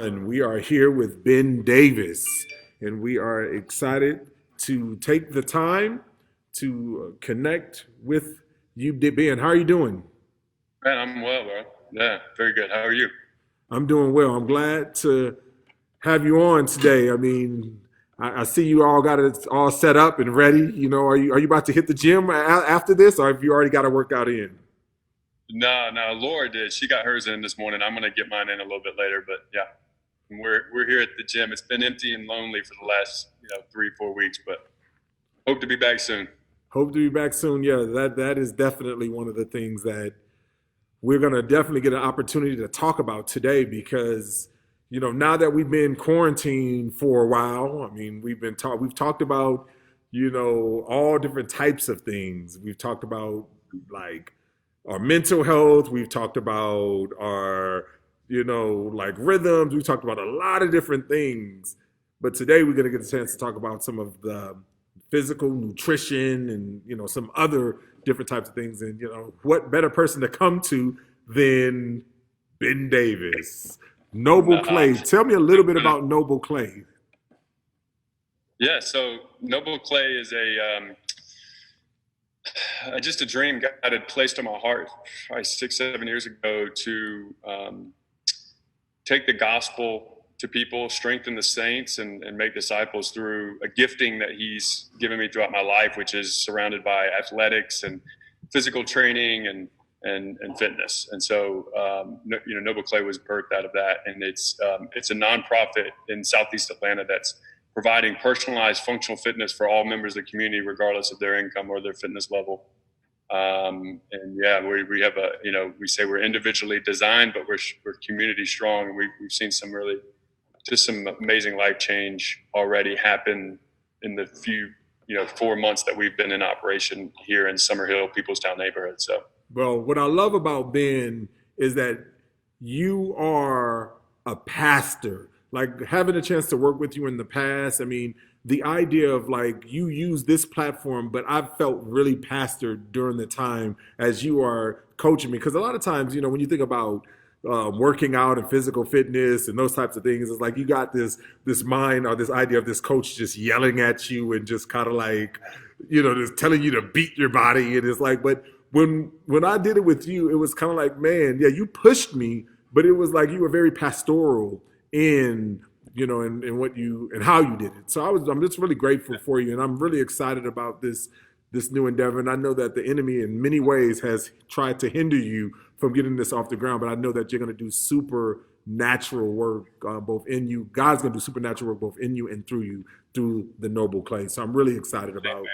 And we are here with Ben Davis, and we are excited to take the time to connect with you, Ben. How are you doing? Man, I'm well, bro. Yeah, very good. How are you? I'm doing well. I'm glad to have you on today. I mean, I see you all got it all set up and ready. Are you about to hit the gym after this, or have you already got a workout in? No, no, Laura did. She got hers in this morning. I'm gonna get mine in a little bit later, but yeah, we're here at the gym. It's been empty and lonely for the last 3 4 weeks, but hope to be back soon. Hope to be back soon. Yeah, that is definitely one of the things that we're going to definitely get an opportunity to talk about today because now that we've been quarantined for a while. I mean, we've talked about all different types of things. We've talked about like our mental health. We've talked about our like rhythms. We've talked about a lot of different things, but today we're going to get a chance to talk about some of the physical nutrition and some other different types of things. And what better person to come to than Ben Davis? Noble Nah, Clay. Tell me a little bit about Noble Clay. yeah. So Noble Clay is just a dream God had placed on my heart probably 6 7 years ago to take the gospel to people, strengthen the saints, and make disciples through a gifting that He's given me throughout my life, which is surrounded by athletics and physical training and fitness. And so, Noble Clay was birthed out of that, and it's a nonprofit in Southeast Atlanta that's providing personalized functional fitness for all members of the community, regardless of their income or their fitness level. And yeah, we have we say we're individually designed, but we're community strong, and we've seen some amazing life change already happen in the few 4 months that we've been in operation here in Summer Hill, Peoplestown neighborhood. So Well, what I love about Ben is that you are a pastor. Like having a chance to work with you in the past, I mean, the idea of like you use this platform, but I've felt really pastored during the time as you are coaching me. Because a lot of times, when you think about working out and physical fitness and those types of things, it's like you got this mind or this idea of this coach just yelling at you and just kind of like, just telling you to beat your body. And it's like, but when I did it with you, it was kind of like, man, yeah, you pushed me, but it was like you were very pastoral in in what you and how you did it. So I'm just really grateful for you, and I'm really excited about this new endeavor. And I know that the enemy in many ways has tried to hinder you from getting this off the ground, but I know that you're going to do supernatural work both in you. God's going to do supernatural work both in you and through you through the Noble Clay. So I'm really excited about.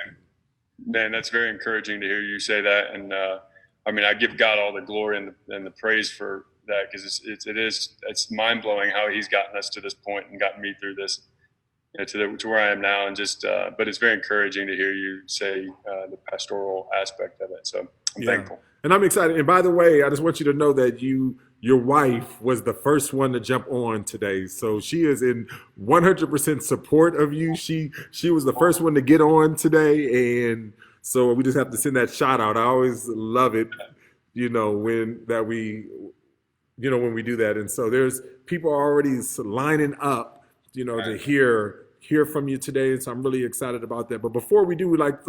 man, that's very encouraging to hear you say that. And I mean, I give God all the glory and the praise for that, because it's mind blowing how He's gotten us to this point and gotten me through this, to where I am now. And just but it's very encouraging to hear you say the pastoral aspect of it. So I'm Yeah. thankful. And I'm excited. And by the way, I just want you to know that your wife was the first one to jump on today. So she is in 100% support of you. She was the first one to get on today. And so we just have to send that shout out. I always love it, when we do that. And so there's people already lining up, to hear from you today. And so I'm really excited about that. But before we do, we like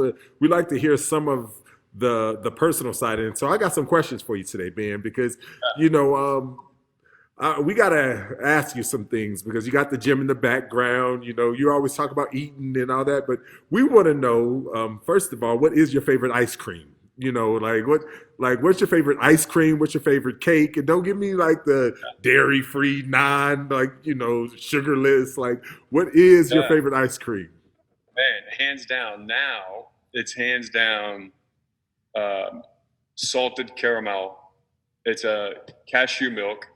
to hear some of the personal side. And so I got some questions for you today, Ben, because we gotta ask you some things because you got the gym in the background. You always talk about eating and all that, but we want to know first of all, what is your favorite ice cream? What's your favorite ice cream? What's your favorite cake? And don't give me like the dairy free, sugarless. Like, what is your Yeah, favorite ice cream? man, hands down. Now it's hands down um, salted caramel. It's a cashew milk.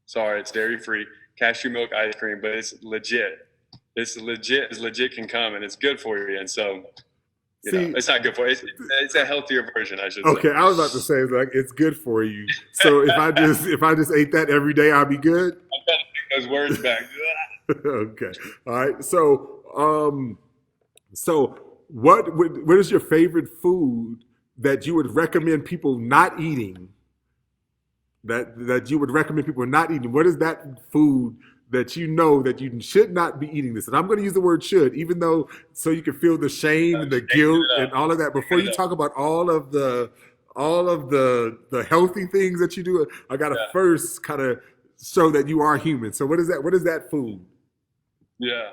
Sorry, it's dairy free cashew milk ice cream, but it's legit. It's legit as legit can come, and it's good for you. And so, See, it's not good for you. It's a healthier version, I should say. okay, I was about to say like it's good for you. So if I just ate that every day, I'll be good. I'm trying to take those words back. Okay. All right. So what is your favorite food that you would recommend people not eating? That you would recommend people not eating. What is that food that you know that you should not be eating this. And I'm going to use the word should, even though so you can feel the shame and the Shaking guilt it and up. all of that. Before Shaking you it up. talk about all of the healthy things that you do, I got to Yeah. first kind of show that you are human. So what is that? What is that food? Yeah.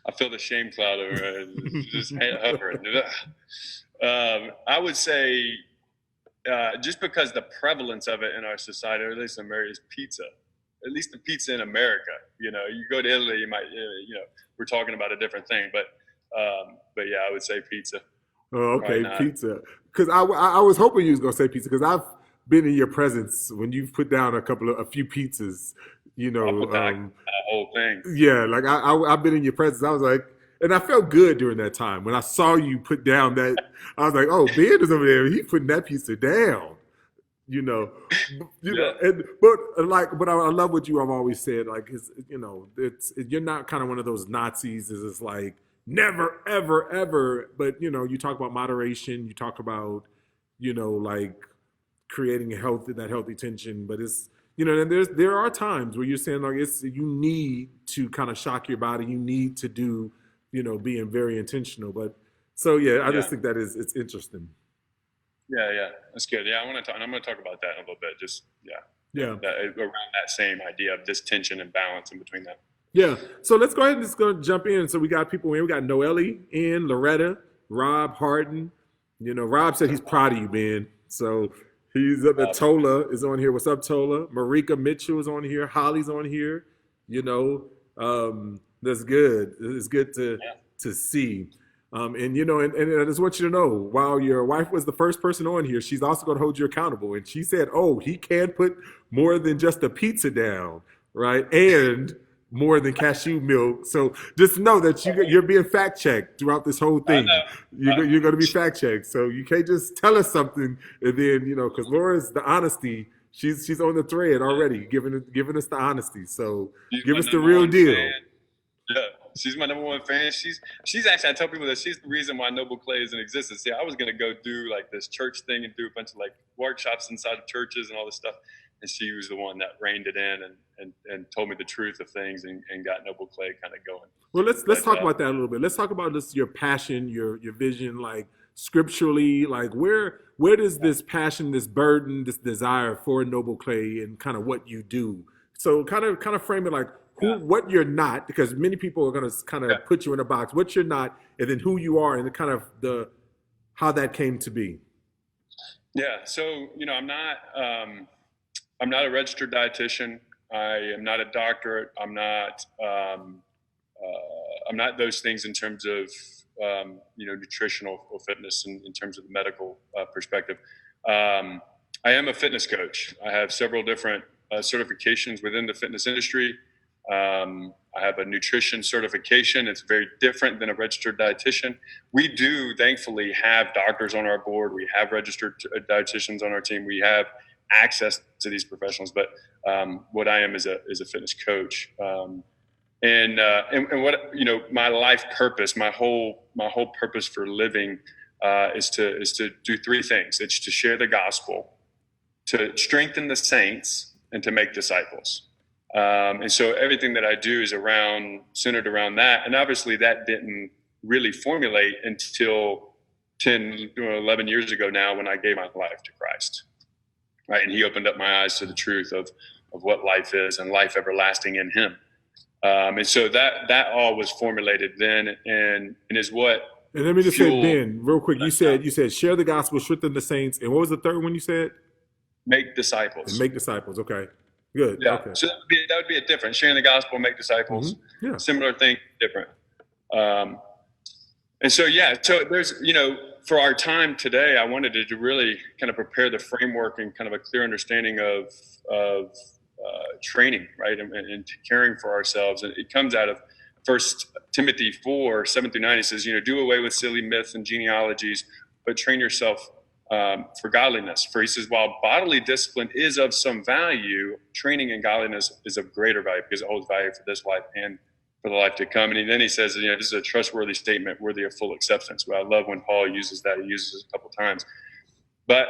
I feel the shame cloud over it. Just hovering. I would say just because the prevalence of it in our society, or at least in America, is pizza. At least the pizza in America. You know, you go to Italy, you might, you know, we're talking about a different thing, but yeah, I would say pizza. Oh, Why okay, not? pizza. Because I was hoping you was gonna say pizza because I've been in your presence when you've put down a few pizzas. You I'll know, put that whole thing. yeah, like I've been in your presence. I was like, and I felt good during that time when I saw you put down that. I was like, oh, Ben is over there. He putting that pizza down. You know, Yeah. and but I love what you have always said. Like, you're not kind of one of those Nazis. Is it's like never, ever, ever. But you talk about moderation. You talk about like creating that healthy tension. But it's and there are times where you're saying like you need to kind of shock your body. You need to do being very intentional. But so yeah, I Yeah. just think that it's interesting. Yeah. Yeah. That's good. Yeah. I want to talk, and I'm going to talk about that in a little bit. Just, yeah. Yeah. Around that same idea of this tension and balance in between that. Yeah. So let's go ahead and just go jump in. So we got people in. We got Noelle in, Loretta, Rob Harden. Rob said he's proud of you, man. So he's up at Uh, Tola is on here. What's up, Tola? Marika Mitchell is on here. Holly's on here. That's good. It's good yeah. to see. And I just want you to know, while your wife was the first person on here, she's also going to hold you accountable. And she said, "Oh, he can put more than just a pizza down, right? And more than cashew milk." So just know that you're being fact checked throughout this whole I thing. know. You're going to be fact checked. So you can't just tell us something and then because Laura's the honesty. She's on the thread already, giving us the honesty. So She's give my us the number real one deal. fan. Yeah, she's my number one fan. She's actually, I tell people that she's the reason why Noble Clay is in existence. See, I was gonna go do like this church thing and do a bunch of like workshops inside of churches and all this stuff, and she was the one that reined it in and told me the truth of things and got Noble Clay kind of going. Well, let's But talk about that a little bit. Let's talk about this your passion, your vision, like scripturally, like where does this passion, this burden, this desire for Noble Clay and kind of what you do? So kind of frame it like yeah, what you're not, because many people are gonna kind yeah, of put you in a box. What you're not, and then who you are, and kind of the how that came to be. yeah. So I'm not a registered dietitian. I am not a doctorate. I'm not those things in terms of nutritional or fitness in terms of the medical perspective. I am a fitness coach. I have several different certifications within the fitness industry. I have a nutrition certification. It's very different than a registered dietitian. We do, thankfully, have doctors on our board. We have registered dietitians on our team. We have access to these professionals. But what I am is a fitness coach. And what my life purpose, my whole purpose for living is to do three things. It's to share the gospel, to strengthen the saints, and to make disciples. And so everything that I do is centered around that. And obviously that didn't really formulate until 10, 11 years ago now when I gave my life to Christ. Right. And he opened up my eyes to the truth of what life is and life everlasting in him. And so that all was formulated then and is what And let me just say, fueled Ben, real quick. You said share the gospel, strengthen the saints, and what was the third one you said? make And disciples. make disciples. Okay, good. Yeah. Okay. So that would be a different sharing the gospel, make disciples, Yeah. similar thing, different. Um, and so, yeah, so there's, for our time today, I wanted to really kind of prepare the framework and kind of a clear understanding of training, right, and caring for ourselves. And it comes out of First Timothy 4:7-9. He says, do away with silly myths and genealogies, but train yourself for godliness. For he says, while bodily discipline is of some value, training in godliness is of greater value because it holds value for this life and for the life to come. And then he says, this is a trustworthy statement worthy of full acceptance. Well, I love when Paul uses that. He uses it a couple times. But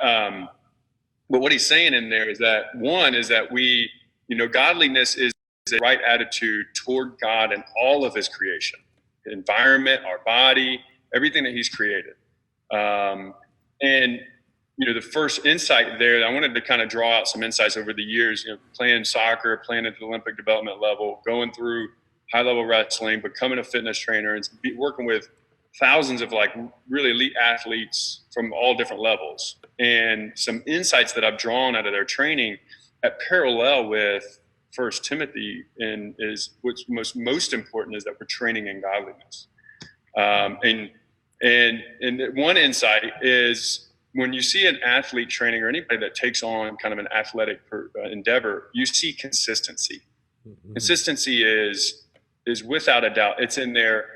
what he's saying in there is that one is that godliness is the right attitude toward God and all of his creation, environment, our body, everything that he's created. And the first insight there, I wanted to kind of draw out some insights over the years, playing soccer, playing at the Olympic development level, going through high level wrestling, becoming a fitness trainer, and working with thousands of like really elite athletes from all different levels. And some insights that I've drawn out of their training that parallel with First Timothy, and is what's most important is that we're training in godliness. And one insight is when you see an athlete training or anybody that takes on kind of an athletic endeavor, you see consistency. Mm-hmm. Consistency is without a doubt. It's in their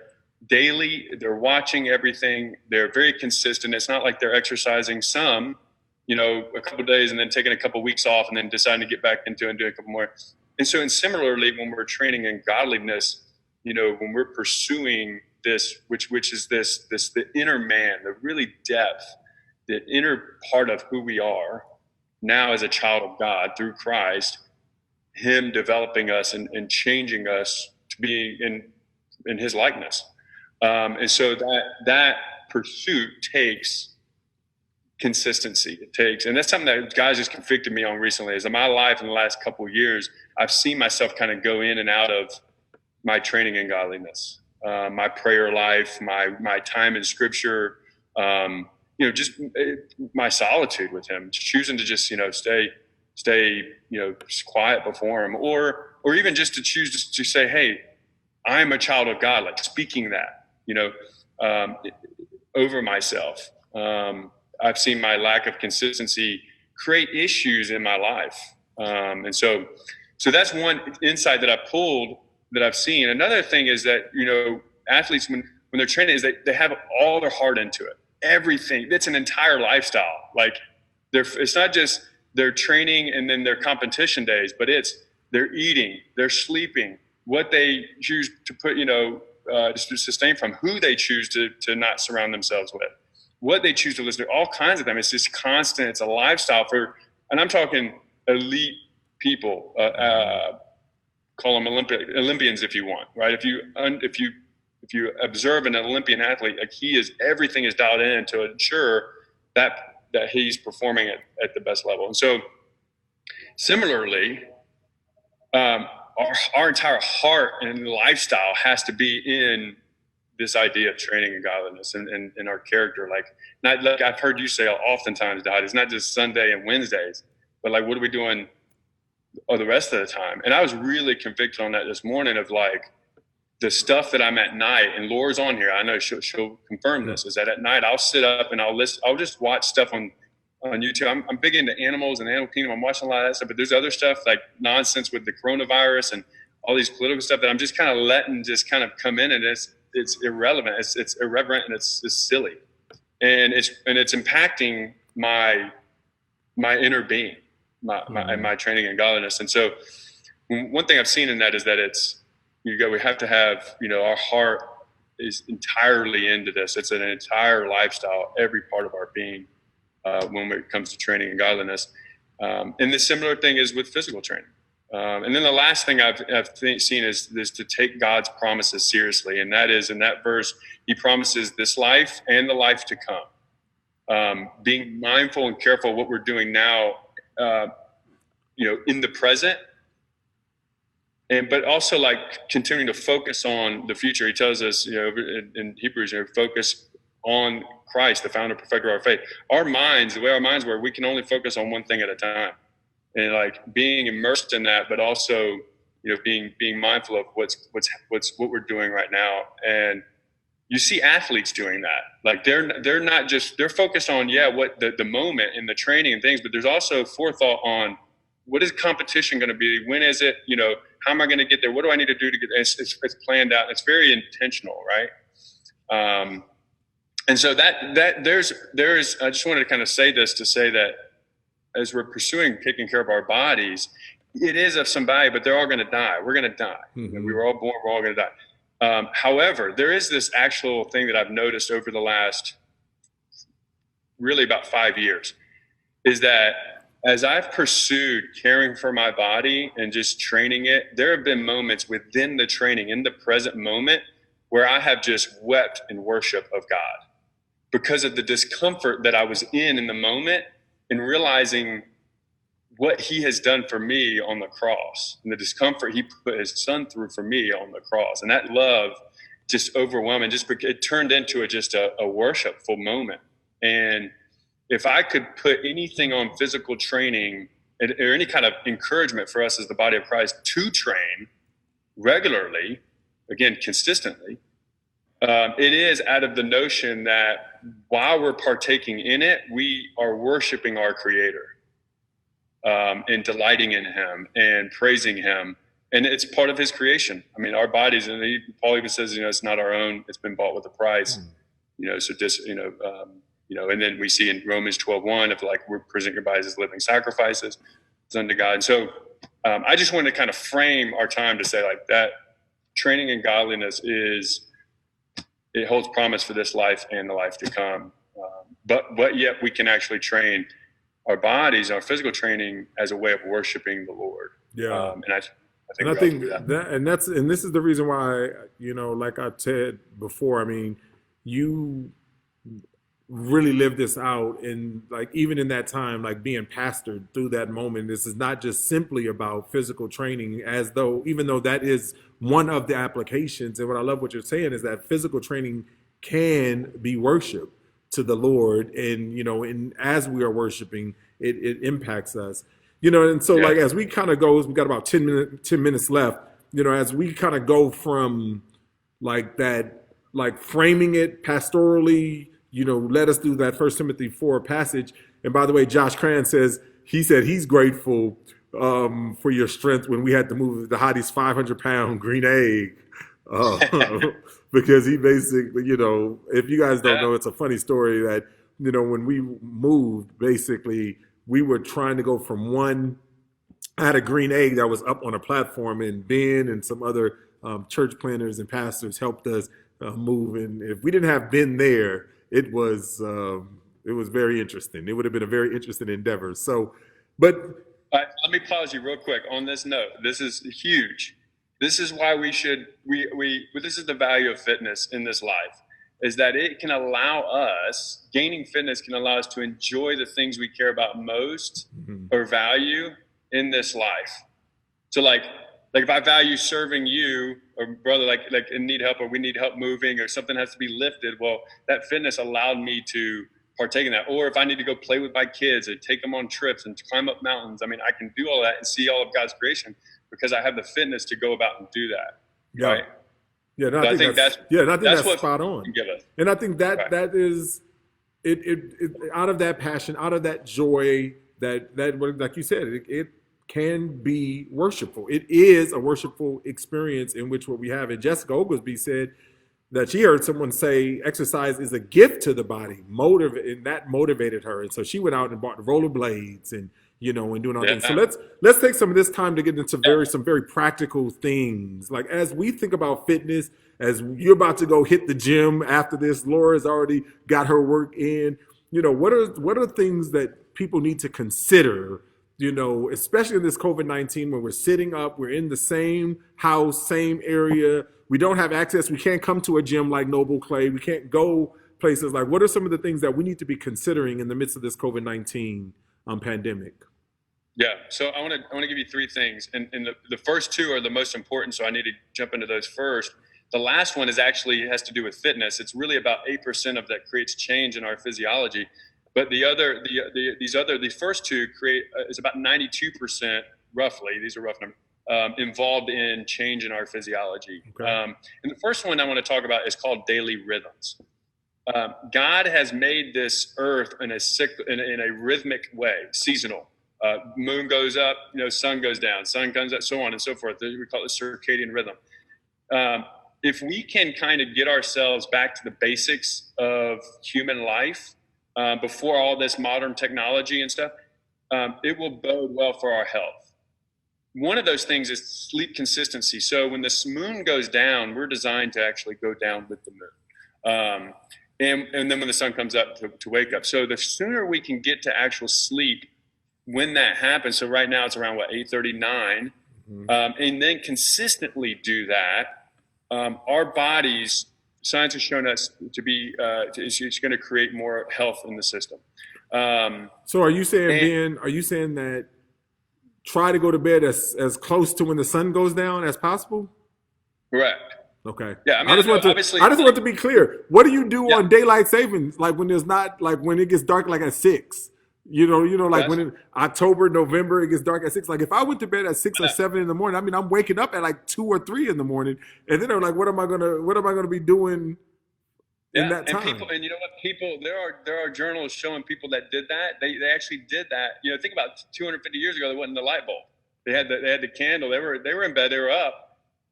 daily. They're watching everything. They're very consistent. It's not like they're exercising some, a couple of days and then taking a couple of weeks off and then deciding to get back into it and doing a couple more. And similarly, when we're training in godliness, when we're pursuing this, which is the inner man, the really depth, the inner part of who we are now as a child of God through Christ, him developing us and changing us to be in his likeness. And so that pursuit takes consistency. And that's something that guys just convicted me on recently, is in my life in the last couple of years, I've seen myself kind of go in and out of my training in godliness, my prayer life, my time in scripture, just my solitude with him, choosing to just, stay, quiet before him, or even just to choose to say, hey, I'm a child of God, like speaking that, over myself. I've seen my lack of consistency create issues in my life. And so that's one insight that I pulled that I've seen. Another thing is that, athletes, when they're training, is they have all their heart into it. Everything. It's an entire lifestyle. Like it's not just their training and then their competition days, but it's their eating, their sleeping, what they choose to put, to sustain from, who they choose to not surround themselves with, what they choose to listen to, all kinds of them. It's just constant. It's a lifestyle and I'm talking elite people, call them Olympians if you want, right? If you observe an Olympian athlete, like everything is dialed in to ensure that he's performing at the best level. And so similarly, our entire heart and lifestyle has to be in this idea of training in godliness and our character. Like I've heard you say oftentimes, Dot, it's not just Sunday and Wednesdays, but like, what are we doing the rest of the time? And I was really convicted on that this morning of like the stuff that I'm at night, and Laura's on here. I know she'll confirm this, is that at night I'll sit up and I'll just watch stuff on YouTube. I'm big into animals and Animal Kingdom. I'm watching a lot of that stuff, but there's other stuff like nonsense with the coronavirus and all these political stuff that I'm just kind of letting just kind of come in, and it's irrelevant. It's irreverent, and it's silly. And it's impacting my inner being, my training in godliness. And so one thing I've seen in that is that we have to have, our heart is entirely into this. It's an entire lifestyle, every part of our being, when it comes to training in godliness. And the similar thing is with physical training. And then the last thing I've seen is to take God's promises seriously. And that is, in that verse, he promises this life and the life to come. Being mindful and careful of what we're doing now, in the present, but also like continuing to focus on the future. He tells us, in Hebrews, focus on Christ, the founder and perfecter of our faith. The way our minds work, we can only focus on one thing at a time. And like being immersed in that, but also, being mindful of what we're doing right now. And you see athletes doing that. Like they're not just, they're focused on, what the moment and the training and things, but there's also forethought on what is competition going to be? When is it? How am I going to get there? What do I need to do to get there? It's planned out. It's very intentional, right? And so that there's I just wanted to kind of say this to say that as we're pursuing taking care of our bodies, it is of some value, but they're all going to die. We're going to die. Mm-hmm. We were all born. We're all going to die. However, there is this actual thing that I've noticed over the last really about 5 years, is that as I've pursued caring for my body and just training it, there have been moments within the training, in the present moment, where I have just wept in worship of God because of the discomfort that I was in the moment, and realizing what he has done for me on the cross and the discomfort he put his son through for me on the cross. And that love just overwhelming, just it turned into just a worshipful moment. And if I could put anything on physical training or any kind of encouragement for us as the body of Christ to train regularly, again, consistently, it is out of the notion that while we're partaking in it, we are worshiping our Creator, and delighting in Him and praising Him. And it's part of His creation. I mean, our bodies, and Paul even says, it's not our own; it's been bought with a price. So just and then we see in Romans 12:1 of like, we're present your bodies as living sacrifices unto God. And so I just wanted to kind of frame our time to say like that training in godliness it holds promise for this life and the life to come. But yet we can actually train our bodies, our physical training, as a way of worshiping the Lord. Yeah. And I think and this is the reason why, like I said before, I mean, you really live this out, and like even in that time, like being pastored through that moment, this is not just simply about physical training, even though that is one of the applications. And what I love what you're saying is that physical training can be worship to the Lord, and as we are worshiping, it impacts us, and so like as we kind of we got about 10 minutes left, as we kind of go from like that, like framing it pastorally, let us do that First Timothy 4 passage. And by the way, Josh Cran said he's grateful for your strength when we had to move the Hottie's 500-pound green egg, because he basically, if you guys don't know, it's a funny story that, when we moved, basically we were trying to go from I had a green egg that was up on a platform, and Ben and some other church planners and pastors helped us move. And if we didn't have Ben there, it was very interesting. It would have been a very interesting endeavor. So, but let me pause you real quick on this note. This is huge. This is why this is the value of fitness in this life, is that it can allow us, gaining fitness can allow us to enjoy the things we care about most or value in this life. So like if I value serving you, or brother, like and need help, or we need help moving, or something has to be lifted, well, that fitness allowed me to partake in that. Or if I need to go play with my kids and take them on trips and climb up mountains, I mean, I can do all that and see all of God's creation because I have the fitness to go about and do that. Yeah. Right? Yeah, no, I think that's spot on. And I think that is it out of that passion, out of that joy, that like you said, it can be worshipful. It is a worshipful experience in which what we have. And Jessica Oglesby said that she heard someone say exercise is a gift to the body, and that motivated her. And so she went out and bought rollerblades and doing all that. So let's take some of this time to get into some very practical things. Like as we think about fitness, as you're about to go hit the gym after this, Laura's already got her work in. What are things that people need to consider? Especially in this COVID-19, when we're sitting up, we're in the same house, same area. We don't have access. We can't come to a gym like Noble Clay. We can't go places. Like, what are some of the things that we need to be considering in the midst of this COVID-19 pandemic? Yeah. So I want to give you three things. And the first two are the most important. So I need to jump into those first. The last one has to do with fitness. It's really about 8% of that creates change in our physiology. But the first two is about 92% roughly. These are rough numbers. Involved in change in our physiology. Okay. And the first one I want to talk about is called daily rhythms. God has made this earth in a rhythmic way, seasonal. Moon goes up, sun goes down, sun comes up, so on and so forth. We call it circadian rhythm. If we can kind of get ourselves back to the basics of human life, before all this modern technology and stuff, it will bode well for our health. One of those things is sleep consistency. So when the moon goes down, we're designed to actually go down with the moon. And then when the sun comes up to wake up. So the sooner we can get to actual sleep when that happens, so right now it's around what, 8:39, and then consistently do that, our bodies, science has shown us to be, it's going to create more health in the system. So are you saying, And Ben, are you saying that try to go to bed as close to when the sun goes down as possible? correct. Okay. Yeah, I I mean, I just know, want to obviously, I just want to be clear. What do you do yeah, on daylight savings? Like when there's not like when it gets dark like at 6? Like yes. when in October, November, it gets dark at 6. Like if I went to bed at 6 or 7 in the morning, I mean I'm waking up at like 2 or 3 in the morning, and then I'm like, what am I gonna be doing in Yeah, that and time? people, and you know what? People, there are journals showing people that did that. They actually did that. You know, think about 250 years ago. There wasn't the light bulb. They had the candle. They were in bed. They were up.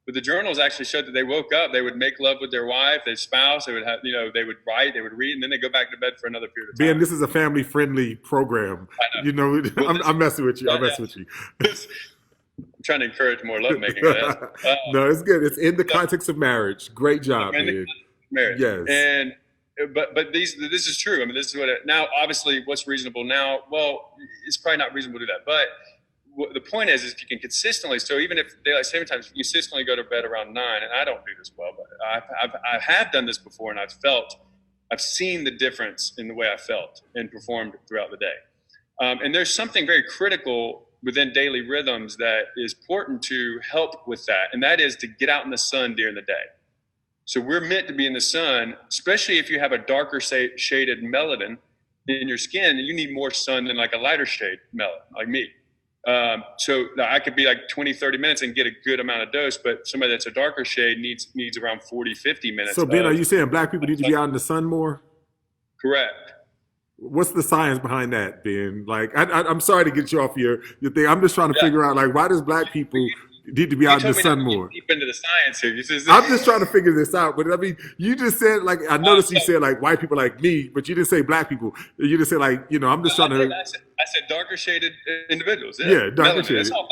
But the journals actually showed that they woke up. They would make love with their wife, their spouse. They would have, they would write, they would read, and then they go back to bed for another period of Ben, time. this is a family friendly program. I know. Well, I'm messing with you. I'm yeah, messing with you. I'm trying to encourage more lovemaking. I guess. No, it's good. It's in the So, context of marriage. Great job, and the Ben. marriage, Yes. and but this is true. I mean, this is what now. Obviously, what's reasonable now? Well, it's probably not reasonable to do that, but the point is if you can consistently, so even if daylight saving times, consistently go to bed around 9, and I don't do this well, but I have done this before, and I've seen the difference in the way I felt and performed throughout the day. And there's something very critical within daily rhythms that is important to help with that, and that is to get out in the sun during the day. So we're meant to be in the sun, especially if you have a darker shaded melanin in your skin. You need more sun than like a lighter shade melanin, like me. So I could be like 20, 30 minutes and get a good amount of dose, but somebody that's a darker shade needs around 40, 50 minutes So Ben, are of you saying black people need to be sun. out in the sun more? Correct. What's the science behind that, Ben? Like, I'm sorry to get you off your thing. I'm just trying to Yeah. figure out like why does black people need to be You out in the told me not sun to more? get deep into the science here. You said, I'm just trying to figure this out. But I mean, you just said like I noticed you so said like white people like me, but you didn't say black people. You just said like I'm just trying to I said darker shaded individuals. Yeah, yeah darker melanin. That's shade. all.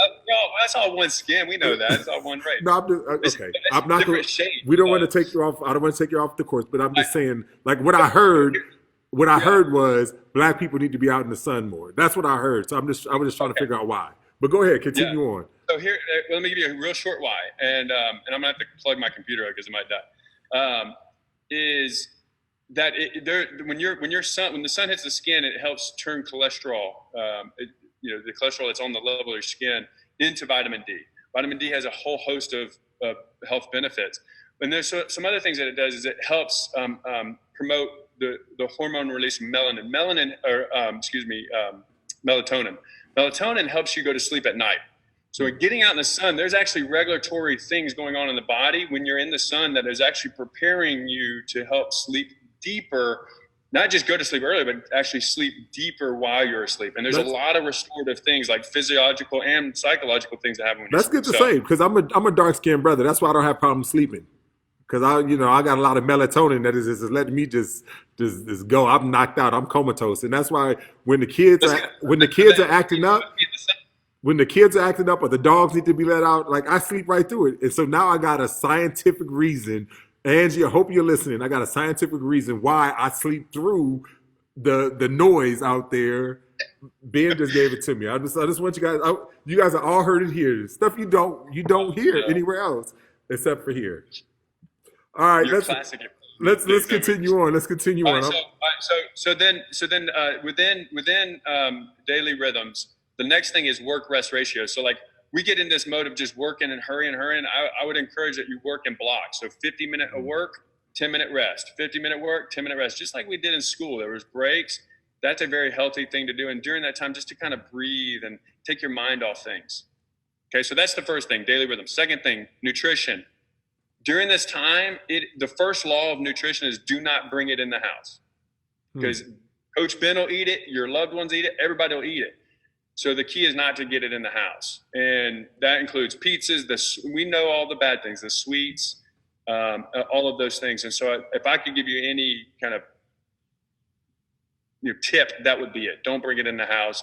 That's all one skin. We know that. It's all one race. No, I'm just okay. It's I'm not going. different shades. We don't want to take you off. I don't want to take you off the course, but I'm just saying like what I Here- heard. What I Yeah. heard was black people need to be out in the sun more. That's what I heard. So I was just trying to Okay. figure out why. But go ahead, Yeah. continue on. So here, let me give you a real short why, and I'm gonna have to plug my computer out because it might die. Is that when the sun hits the skin, it helps turn cholesterol, the cholesterol that's on the level of your skin, into vitamin D. Vitamin D has a whole host of health benefits, and there's some other things that it does. Is it helps promote the hormone release of melatonin. Melatonin helps you go to sleep at night. So in getting out in the sun, there's actually regulatory things going on in the body when you're in the sun that is actually preparing you to help sleep deeper, not just go to sleep early, but actually sleep deeper while you're asleep. And there's a lot of restorative things like physiological and psychological things that happen when you That's sleep. good to say because I'm a dark skinned brother. That's why I don't have problems sleeping. Because I got a lot of melatonin that is letting me just go. I'm knocked out. I'm comatose, and that's why when the kids are acting up, or the dogs need to be let out, like I sleep right through it. And so now I got a scientific reason. Angie, I hope you're listening. I got a scientific reason why I sleep through the noise out there. Ben just gave it to me. I just want you guys. You guys are all heard it here. Stuff you don't hear anywhere else except for here. All right, You're classic. let's continue on. Let's continue on. So then within daily rhythms, the next thing is work-rest ratio. So like we get in this mode of just working and hurrying. I would encourage that you work in blocks. So 50-minute of work, 10-minute rest, 50-minute work, 10-minute rest, just like we did in school. There was breaks. That's a very healthy thing to do. And during that time, just to kind of breathe and take your mind off things. Okay, so that's the first thing, daily rhythm. Second thing, nutrition. During this time, the first law of nutrition is do not bring it in the house. Because Coach Ben will eat it, your loved ones eat it, everybody will eat it. So the key is not to get it in the house. And that includes pizzas, we know all the bad things, the sweets, all of those things. And so if I could give you any kind of tip, that would be it. Don't bring it in the house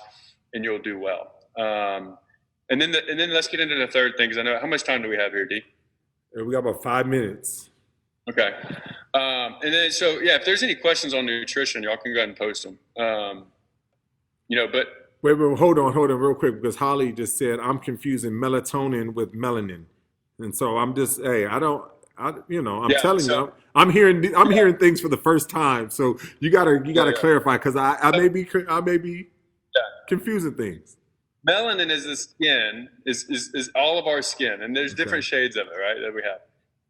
and you'll do well. And then let's get into the third thing, because I know, how much time do we have here, D? We got about 5 minutes. Okay. And then, so yeah, if there's any questions on nutrition, y'all can go ahead and post them. But wait, hold on, real quick, because Holly just said I'm confusing melatonin with melanin, and so I'm just, hey, I'm Yeah. telling you, So I'm hearing things for the first time. So you yeah, gotta yeah. clarify because So, I may be yeah. confusing things. Melanin is the skin, is all of our skin, and there's Okay, different shades of it, right? That we have.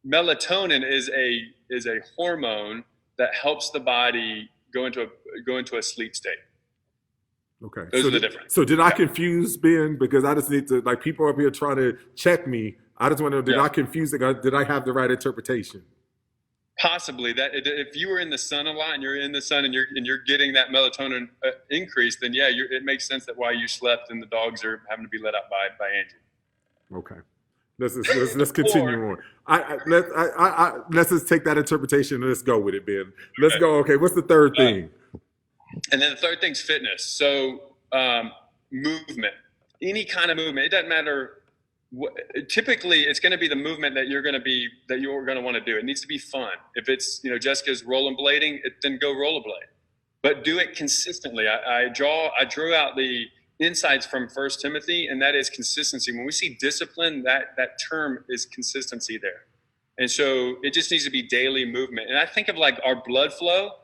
Melatonin is a hormone that helps the body go into a sleep state. okay. Those are the difference. So did I Yeah. confuse Ben? Because I just need to, like, people up here trying to check me. I just want to know, did Yeah. I confuse it? Did I have the right interpretation? Possibly that if you were in the sun a lot and you're in the sun and you're getting that melatonin increase, then yeah, it makes sense that why you slept and the dogs are having to be let out by Angie. Okay. Let's Or continue on. Let's just take that interpretation and let's go with it, Ben. Let's okay. go. Okay, what's the third thing? And then the third thing's fitness. So movement, any kind of movement. It doesn't matter. Typically, it's going to be the movement that you're going to want to do. It needs to be fun. If it's Jessica's rollerblading, then go rollerblade, but do it consistently. I drew out the insights from First Timothy, and that is consistency. When we see discipline, that term is consistency there, and so it just needs to be daily movement. And I think of like our blood flow.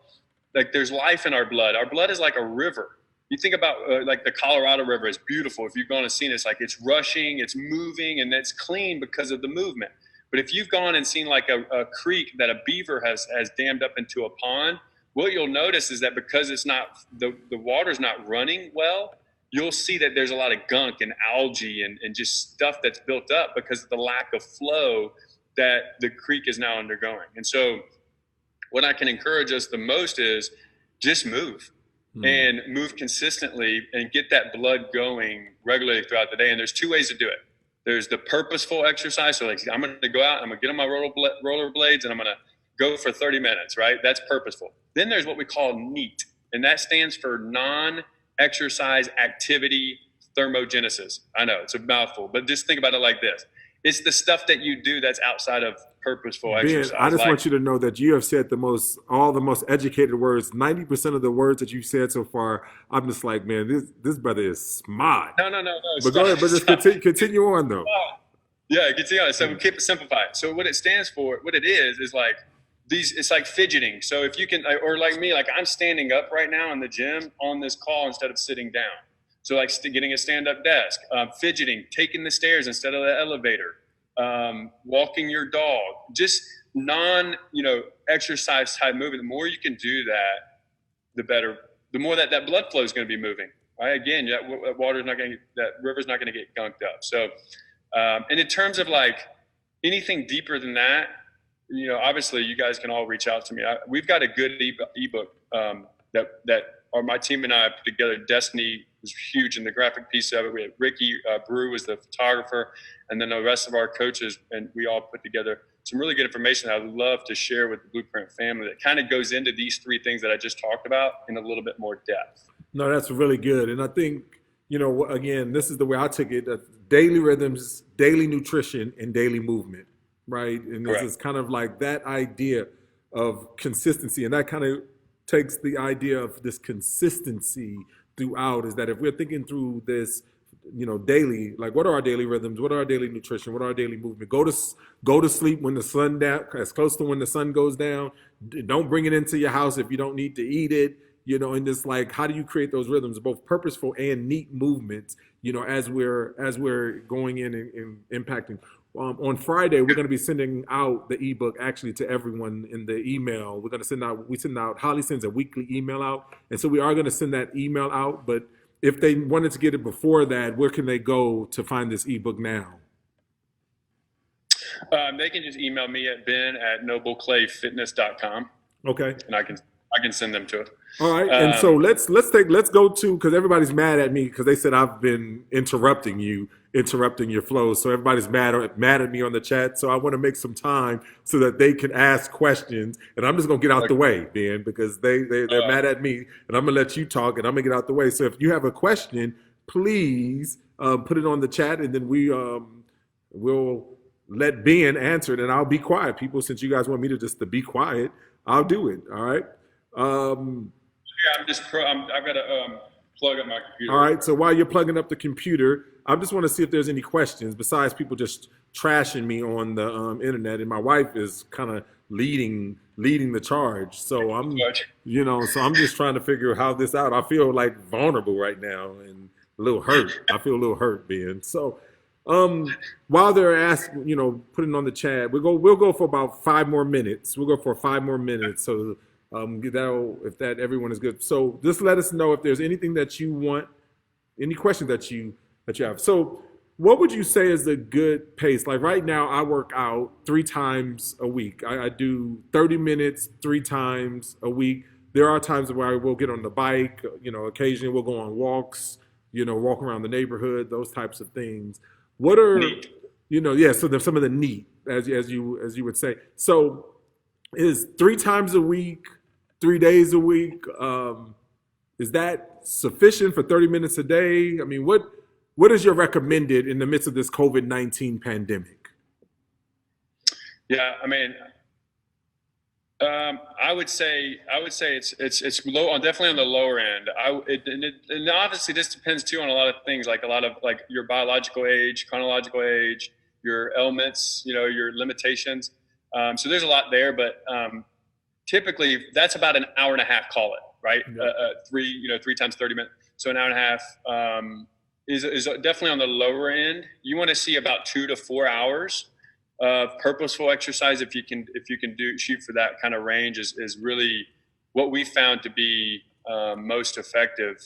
Like there's life in our blood. Our blood is like a river. You think about like the Colorado River is beautiful. If you've gone and seen it, it's like it's rushing, it's moving, and it's clean because of the movement. But if you've gone and seen like a creek that a beaver has dammed up into a pond, what you'll notice is that because it's not the water's not running well, you'll see that there's a lot of gunk and algae and just stuff that's built up because of the lack of flow that the creek is now undergoing. And so what I can encourage us the most is just move and move consistently and get that blood going regularly throughout the day. And there's two ways to do it. There's the purposeful exercise. So like I'm going to go out, I'm going to get on my roller blades and I'm going to go for 30 minutes, right? That's purposeful. Then there's what we call NEAT, and that stands for non-exercise activity thermogenesis. I know it's a mouthful, but just think about it like this. It's the stuff that you do that's outside of purposeful Ben, exercise. I just want you to know that you have said all the most educated words. 90% of the words that you've said so far, I'm just like, man, this brother is smart. No. But go ahead, but just continue on though. Yeah, continue on. So we keep it simplified. So what it stands for, what it is like it's like fidgeting. So if you can, or like me, like I'm standing up right now in the gym on this call instead of sitting down. So like getting a stand-up desk, fidgeting, taking the stairs instead of the elevator, walking your dog, just exercise type movement. The more you can do that, the better. The more that blood flow is going to be moving. Right? Again, that river's not going to get gunked up. So, and in terms of like anything deeper than that, obviously you guys can all reach out to me. We've got a good ebook that my team and I put together. Destiny was huge in the graphic piece of it. We had Ricky Brew was the photographer, and then the rest of our coaches, and we all put together some really good information that I'd love to share with the Blueprint family that kind of goes into these three things that I just talked about in a little bit more depth. No, that's really good. And I think, again, this is the way I took it. Daily rhythms, daily nutrition, and daily movement, right? And this is kind of like that idea of consistency. And that kind of takes the idea of this consistency throughout, is that if we're thinking through this, daily, like what are our daily rhythms? What are our daily nutrition? What are our daily movement? Go to sleep when the sun down, as close to when the sun goes down. Don't bring it into your house if you don't need to eat it. And just like, how do you create those rhythms, both purposeful and neat movements, as we're going in and impacting. On Friday, we're going to be sending out the ebook actually to everyone in the email. We send out, Holly sends a weekly email out. And so we are going to send that email out. But if they wanted to get it before that, where can they go to find this ebook now? They can just email me at ben@nobleclayfitness.com. Okay. And I can send them to it. All right. And so let's go to, because everybody's mad at me because they said I've been interrupting your flow. So everybody's mad at me on the chat. So I want to make some time so that they can ask questions. And I'm just going to get out the way, Ben, because they're mad at me. And I'm going to let you talk and I'm going to get out the way. So if you have a question, please put it on the chat, and then we'll let Ben answer it, and I'll be quiet. People, since you guys want me to be quiet, I'll do it. All right. I've got to plug up my All computer real right. quick. So while you're plugging up the computer, I just want to see if there's any questions besides people just trashing me on the internet. And my wife is kind of leading the charge. So I'm just trying to figure how this out. I feel like vulnerable right now and a little hurt. I feel a little hurt, Ben. So while they're asking, putting on the chat, we'll go for about 5 more minutes. We'll go for 5 more minutes. So that'll, if that everyone is good. So just let us know if there's anything that you want, any questions that you have. So what would you say is a good pace? Like right now, I work out 3 times a week. I do 30 minutes 3 times a week. There are times where I will get on the bike. Occasionally we'll go on walks. Walk around the neighborhood. Those types of things. What are Neat. yeah? So there's some of the neat, as you would say. So is 3 times a week, 3 days a week? Is that sufficient for 30 minutes a day? I mean, what is your recommended in the midst of this COVID-19 pandemic? Yeah, I mean, I would say it's low on, definitely on the lower end. And obviously this depends too on a lot of things, like a lot of like your biological age, chronological age, your ailments, your limitations. So there's a lot there, but typically that's about an hour and a half. Call it right, Yeah. 3 times 30 minutes, so an hour and a half is definitely on the lower end. You want to see about 2 to 4 hours of purposeful exercise. If you can shoot for that kind of range is really what we found to be most effective.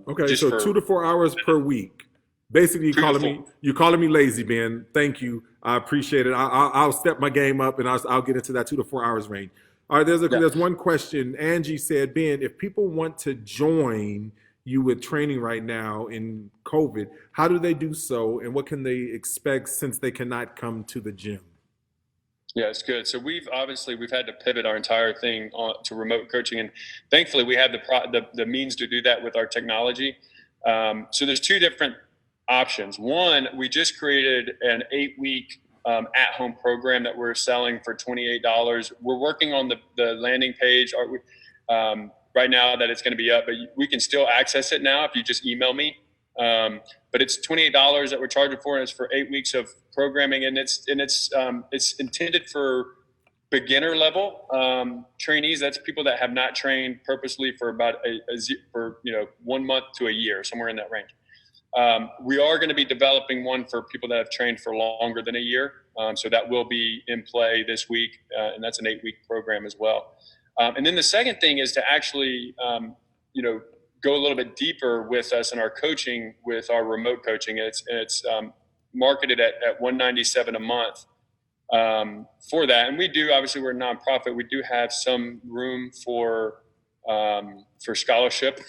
Okay, Just so for 2 to 4 hours per week. Basically, two to four. you calling me lazy, Ben. Thank you. I appreciate it. I'll step my game up and I'll get into that 2 to 4 hours range. All right, Yeah. there's one question. Angie said, Ben, if people want to join you with training right now in COVID, how do they do so, and what can they expect since they cannot come to the gym? Yeah, it's good. So we've had to pivot our entire thing to remote coaching, and thankfully we have the means to do that with our technology. So there's two different options. One, we just created an 8-week at-home program that we're selling for $28. We're working on the landing page right now that it's going to be up, but we can still access it now if you just email me. But it's $28 that we're charging for, and it's for 8 weeks of programming, and it's intended for beginner level trainees. That's people that have not trained purposely for about for 1 month to a year, somewhere in that range. We are going to be developing one for people that have trained for longer than a year, so that will be in play this week, and that's an 8-week program as well. And then the second thing is to actually go a little bit deeper with us in our coaching, with our remote coaching. It's marketed at $197 a month for that. And we do, obviously we're a nonprofit. We do have some room for scholarship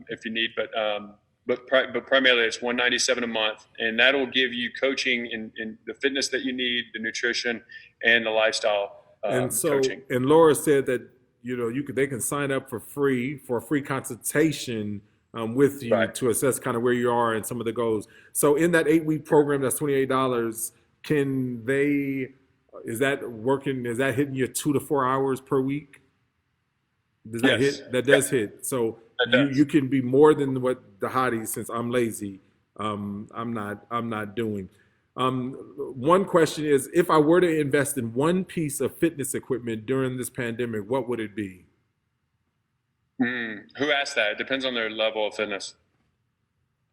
if you need, but primarily it's $197 a month, and that'll give you coaching in the fitness that you need, the nutrition, and the lifestyle And coaching. and Laura said that they can sign up for a free consultation with you Right. to assess kind of where you are and some of the goals. So in that 8-week program, that's $28. Can they? Is that working? Is that hitting your 2 to 4 hours per week? Does that Yes. hit? That does hit. So That you does. can be more than what the hottie, since I'm lazy. I'm not doing. One question is, if I were to invest in one piece of fitness equipment during this pandemic, what would it be? Who asked that? It depends on their level of fitness.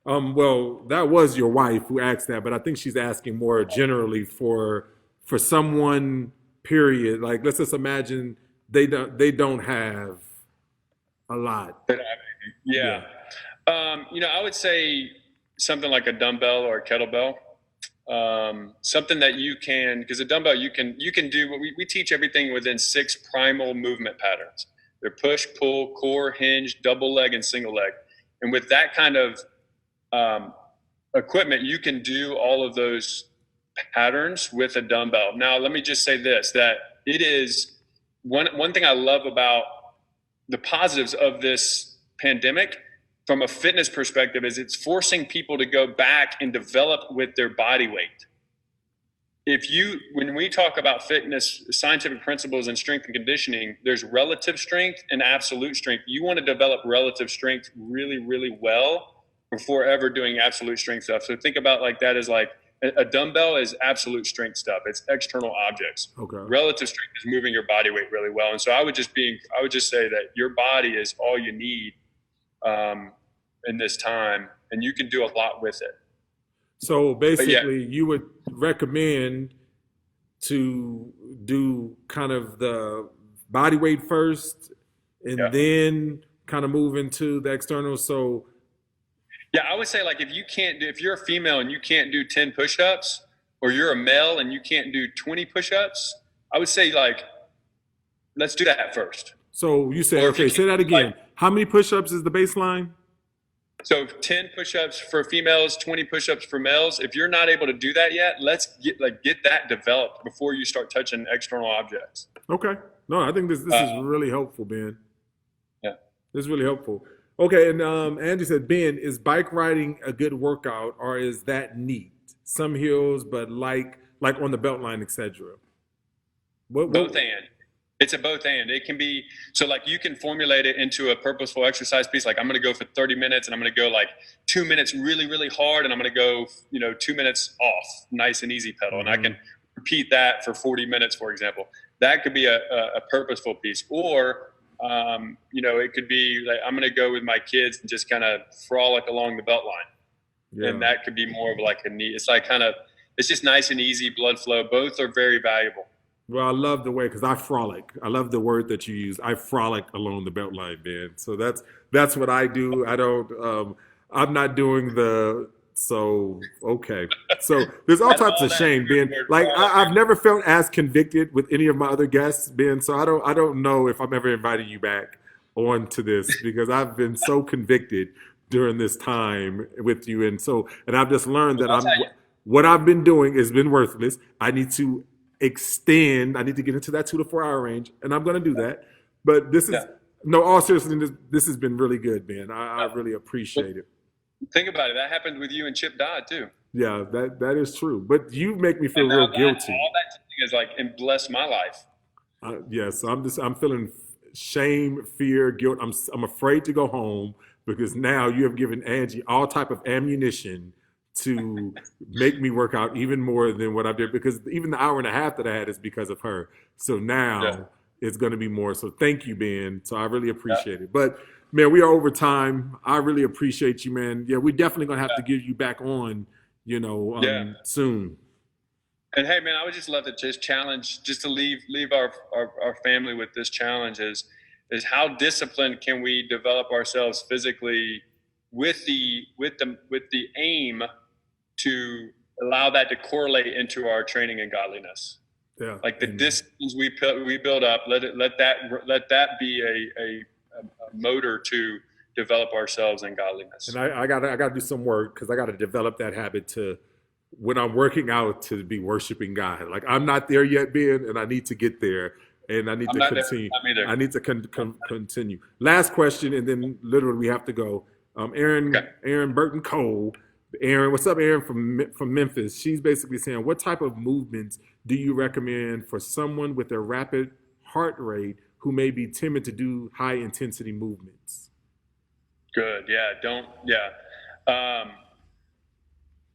Well, that was your wife who asked that, but I think she's asking more generally for someone. Period. Like, let's just imagine they don't have a lot. Yeah. Yeah. I would say something like a dumbbell or a kettlebell. Something that you can, because a dumbbell you can do what we teach everything within 6 primal movement patterns. They're push, pull, core, hinge, double leg, and single leg. And with that kind of equipment, you can do all of those patterns with a dumbbell. Now, let me just say this: that it is one thing I love about the positives of this pandemic from a fitness perspective is it's forcing people to go back and develop with their body weight. when we talk about fitness, scientific principles and strength and conditioning, there's relative strength and absolute strength. You want to develop relative strength really, really well before ever doing absolute strength stuff. So think about like that as like a dumbbell is absolute strength stuff. It's external objects. Okay. Relative strength is moving your body weight really well. And so I would just say that your body is all you need in this time, and you can do a lot with it. So basically, you would recommend to do kind of the body weight first and then kind of move into the external. So yeah, I would say like if you're a female and you can't do 10 push-ups, or you're a male and you can't do 20 push-ups, I would say like, let's do that first. So you say, okay, say that again. Like, how many push-ups is the baseline? So 10 push-ups for females, 20 push-ups for males. If you're not able to do that yet, let's get that developed before you start touching external objects. Okay. No, I think this is really helpful, Ben. Yeah. This is really helpful. Okay, and Andy said, Ben, is bike riding a good workout, or is that neat? Some hills, but like on the Beltline, etc. Both and. It's a both and. It can be, so like you can formulate it into a purposeful exercise piece. Like I'm going to go for 30 minutes and I'm going to go like 2 minutes really, really hard. And I'm going to go, 2 minutes off, nice and easy pedal. And I can repeat that for 40 minutes, for example. That could be a purposeful piece. Or, it could be like, I'm going to go with my kids and just kind of frolic along the belt line. Yeah. And that could be more of like it's just nice and easy blood flow. Both are very valuable. Well, I love the way, because I frolic. I love the word that you use. I frolic along the belt line, Ben. So that's what I do. I don't. I'm not doing okay. So there's all types of shame, Ben. Like I've never felt as convicted with any of my other guests, Ben. So I don't know if I'm ever inviting you back on to this, because I've been so convicted during this time with you, and I've just learned that what I've been doing has been worthless. I need to extend. I need to get into that 2 to 4 hour range, and I'm going to do that. But this is all seriously, this has been really good, Ben. I really appreciate it. Think about it. That happened with you and Chip Dodd too. Yeah, that is true. But you make me feel real guilty. All that is like, and bless my life. Yes, I'm feeling shame, fear, guilt. I'm afraid to go home, because now you have given Angie all type of ammunition to make me work out even more than what I did, because even the hour and a half that I had is because of her. So now it's going to be more. So thank you, Ben. So I really appreciate it. But man, we are over time. I really appreciate you, man. Yeah, we're definitely going to have to get you back on, soon. And hey, man, I would just love to just to leave our family with this challenge is how disciplined can we develop ourselves physically with the aim to allow that to correlate into our training and godliness. Yeah. Like the disciplines we build up, let that be a motor to develop ourselves in godliness. And I gotta do some work, because I gotta develop that habit to, when I'm working out, to be worshiping God. Like I'm not there yet, Ben, and I need to get there. And I need to continue. I need to continue. Last question, and then literally we have to go. Aaron Burton Cole. Aaron, what's up, Aaron from Memphis? She's basically saying, what type of movements do you recommend for someone with a rapid heart rate who may be timid to do high intensity movements? Good.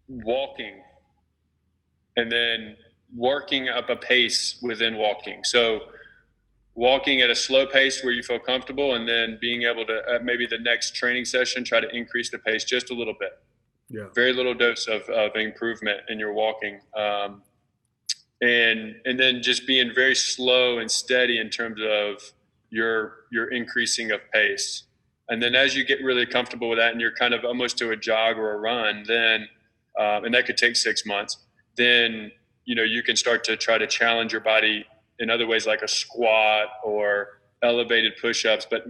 Walking, and then working up a pace within walking. So walking at a slow pace where you feel comfortable, and then being able to maybe the next training session, try to increase the pace just a little bit. Yeah. Very little dose of improvement in your walking. And then just being very slow and steady in terms of your increasing of pace. And then as you get really comfortable with that, and you're kind of almost to a jog or a run, then, and that could take 6 months, then, you can start to try to challenge your body in other ways, like a squat or elevated push-ups, but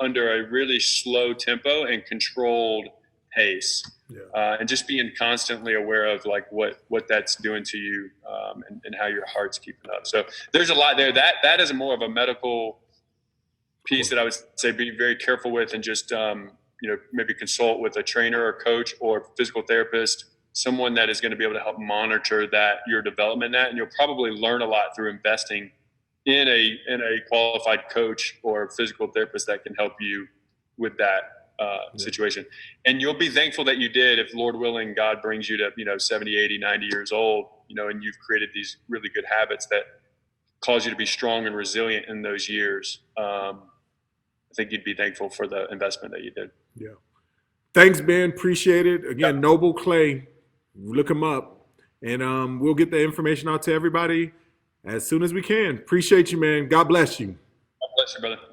under a really slow tempo and controlled pace. Yeah. And just being constantly aware of like what that's doing to you, and how your heart's keeping up. So there's a lot there. That is more of a medical piece that I would say be very careful with, and just maybe consult with a trainer or coach or physical therapist someone that is going to be able to help monitor that your development in that, and you'll probably learn a lot through investing in a qualified coach or physical therapist that can help you with that situation. And you'll be thankful that you did. If Lord willing, God brings you to 70, 80, 90 years old, and you've created these really good habits that cause you to be strong and resilient in those years. I think you'd be thankful for the investment that you did. Yeah. Thanks, Ben. Appreciate it. Again, Noble Clay. Look him up, and we'll get the information out to everybody as soon as we can. Appreciate you, man. God bless you. God bless you, brother.